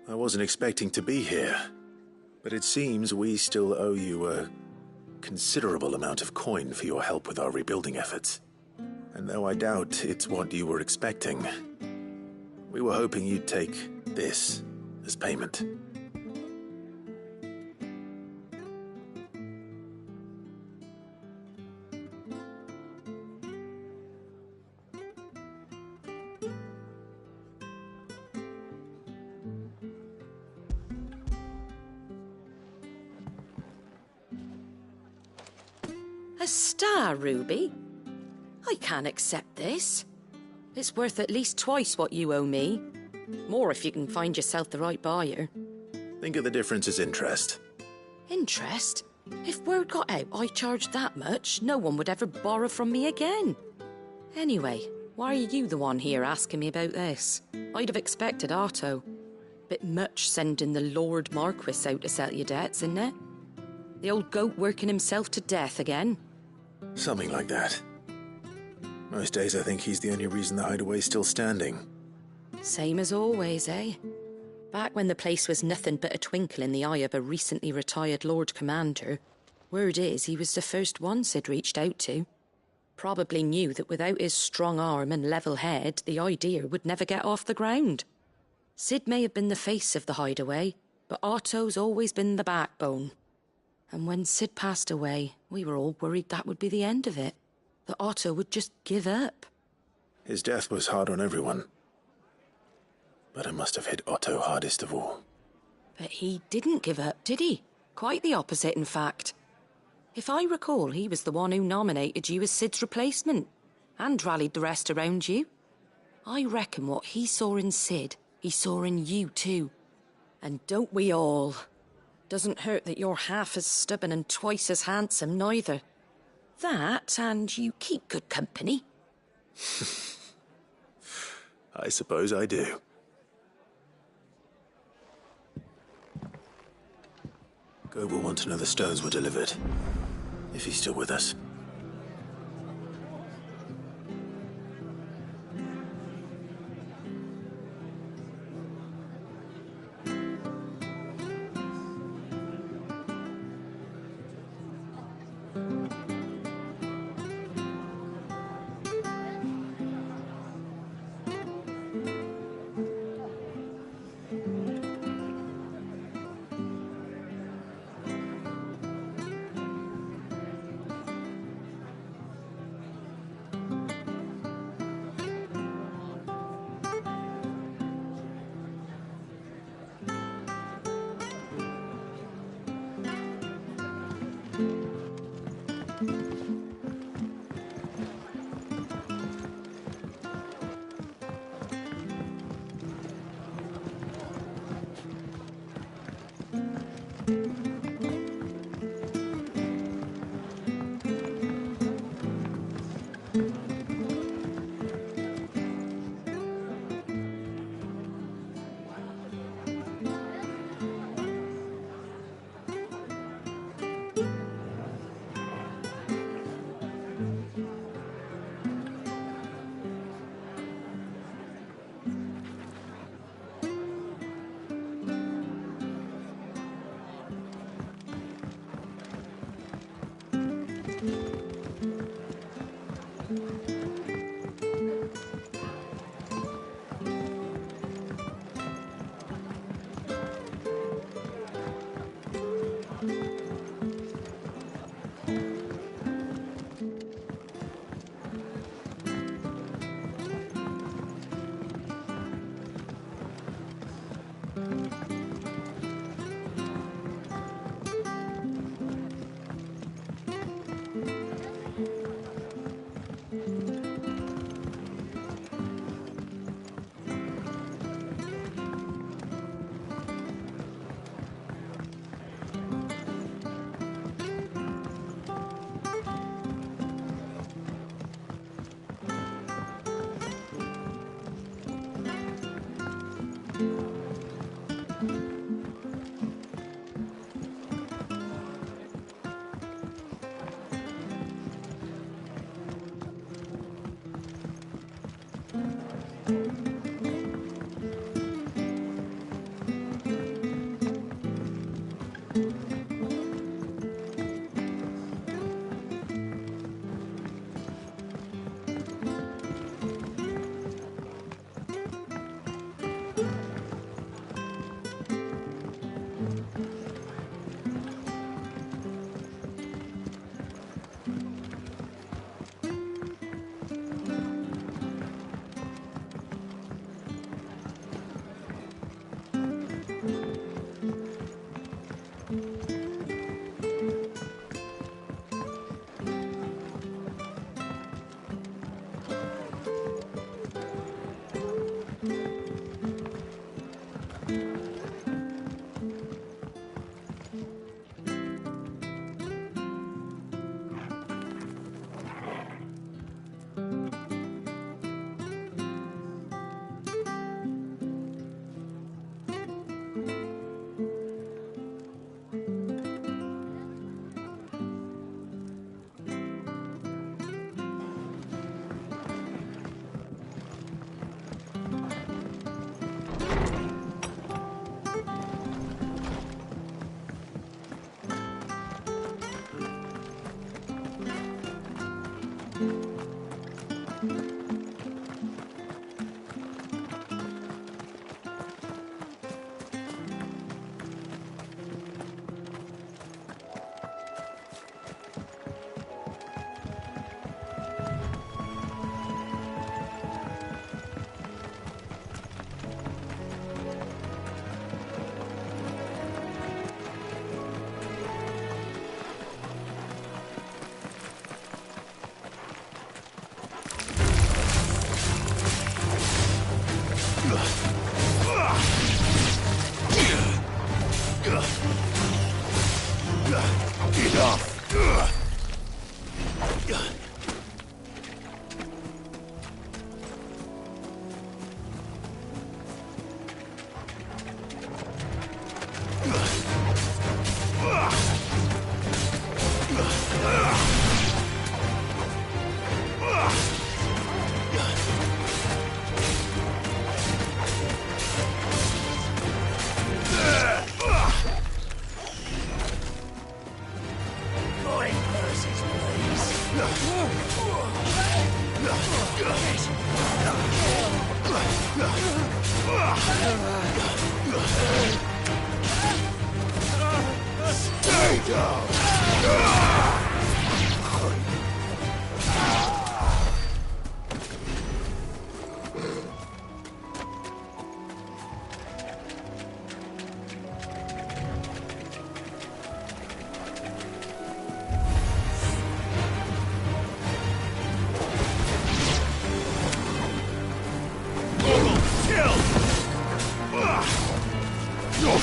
I wasn't expecting to be here, but it seems we still owe you a considerable amount of coin for your help with our rebuilding efforts. And though I doubt it's what you were expecting, we were hoping you'd take this as payment. A star, Ruby? I can't accept this. It's worth at least twice what you owe me. More if you can find yourself the right buyer. Think of the difference as interest. Interest? If word got out I charged that much, no one would ever borrow from me again. Anyway, why are you the one here asking me about this? I'd have expected Otto. Bit much sending the Lord Marquis out to settle your debts, isn't it? The old goat working himself to death again. Something like that. Most days I think he's the only reason the hideaway's still standing. Same as always, eh? Back when the place was nothing but a twinkle in the eye of a recently retired Lord Commander, word is he was the first one Sid reached out to. Probably knew that without his strong arm and level head, the idea would never get off the ground. Sid may have been the face of the hideaway, but Otto's always been the backbone. And when Sid passed away, we were all worried that would be the end of it. That Otto would just give up. His death was hard on everyone. But it must have hit Otto hardest of all. But he didn't give up, did he? Quite the opposite, in fact. If I recall, he was the one who nominated you as Sid's replacement, and rallied the rest around you. I reckon what he saw in Sid, he saw in you too. And don't we all? Doesn't hurt that you're half as stubborn and twice as handsome, neither. That, and you keep good company. I suppose I do. Gob will want to know the stones were delivered, if he's still with us.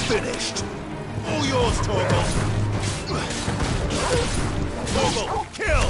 Finished. All yours, Torgal. Torgal, kill!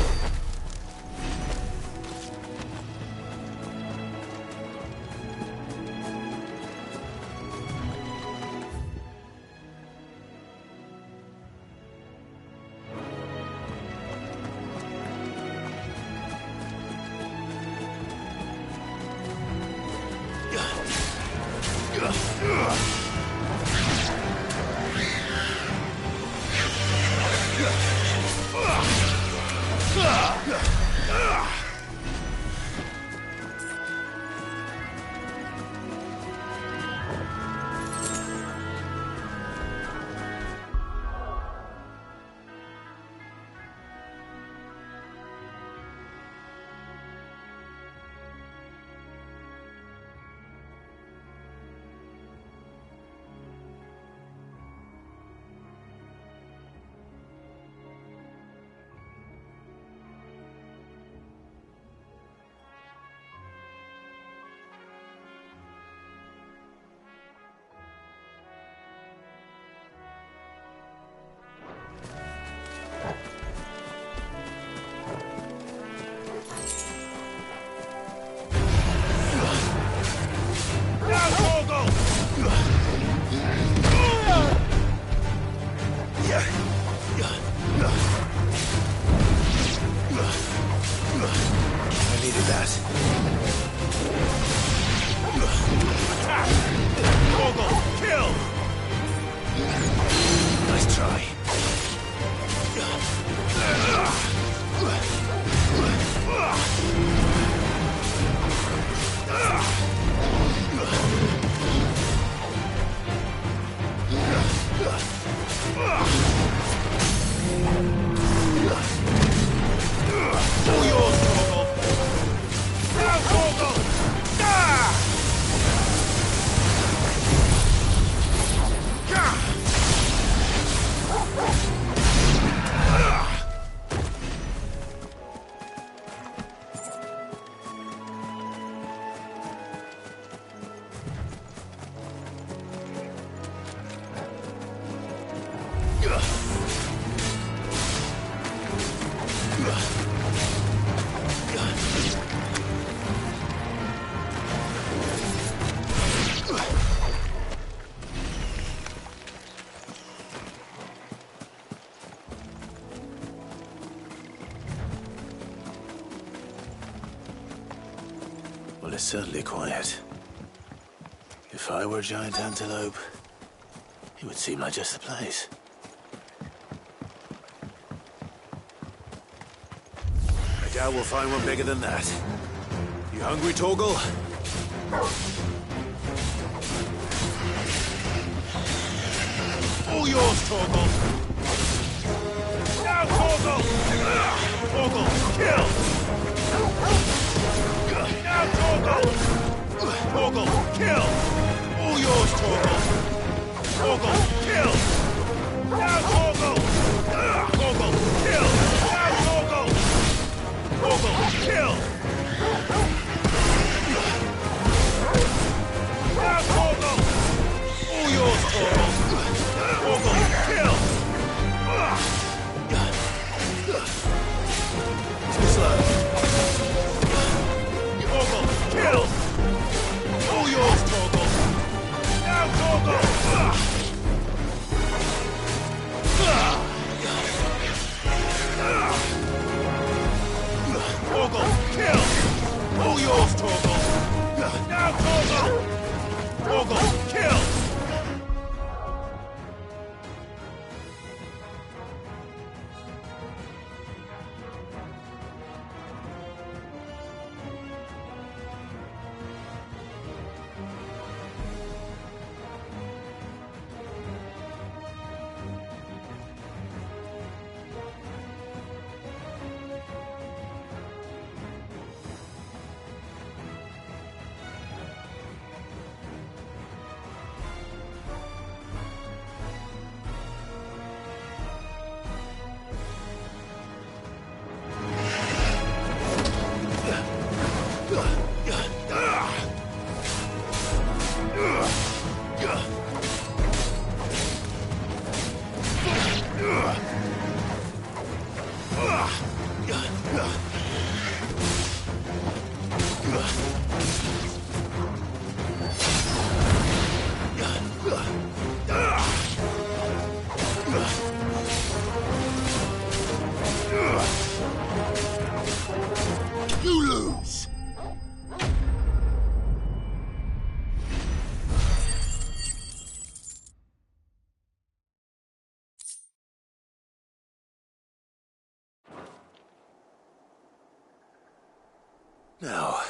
I needed that. Attack! Torgal, kill! Nice try. All yours, Torgal! Now, Torgal! Ah! Well, it's certainly quiet. If I were a giant antelope, it would seem like just the place. I doubt we'll find one bigger than that. You hungry, Torgal? All yours, Torgal! Now, Torgal! Torgal, kill! Now, Torgal! Torgal, kill! All yours, Torgal! Torgal, kill! Now, Torgal! Torgal, kill! Now, Torgal! Torgal, kill! Now, Torgal! All yours, Torgal! Torgal, kill! Too slow. Torgal, kill! All yours, Torgal! Now, Torgal! Torgal, kill! All yours, Torgal! Now, Torgal! Torgal, kill! You lose! Now.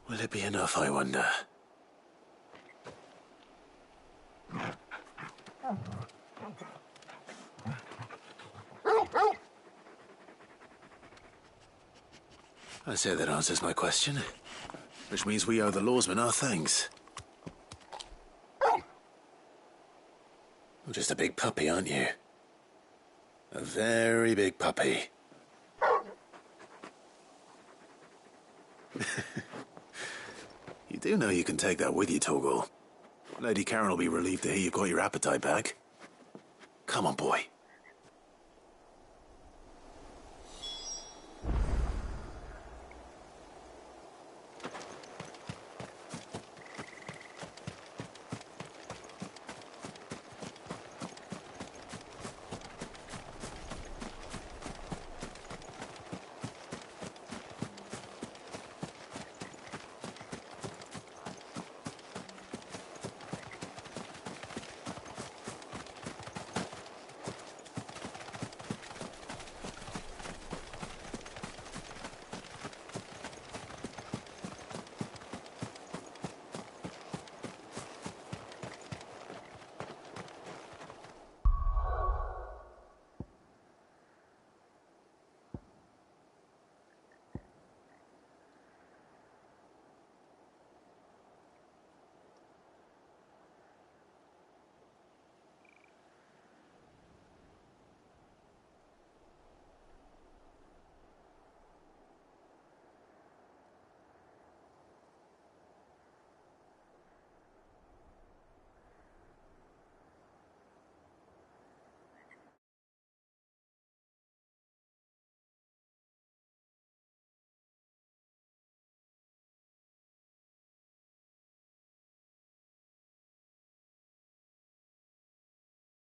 Will it be enough, I wonder? I say that answers my question. Which means we owe the lawsmen our thanks. You're just a big puppy, aren't you? A very big puppy. You do know you can take that with you, Torgal. Lady Karen will be relieved to hear you've got your appetite back. Come on, boy.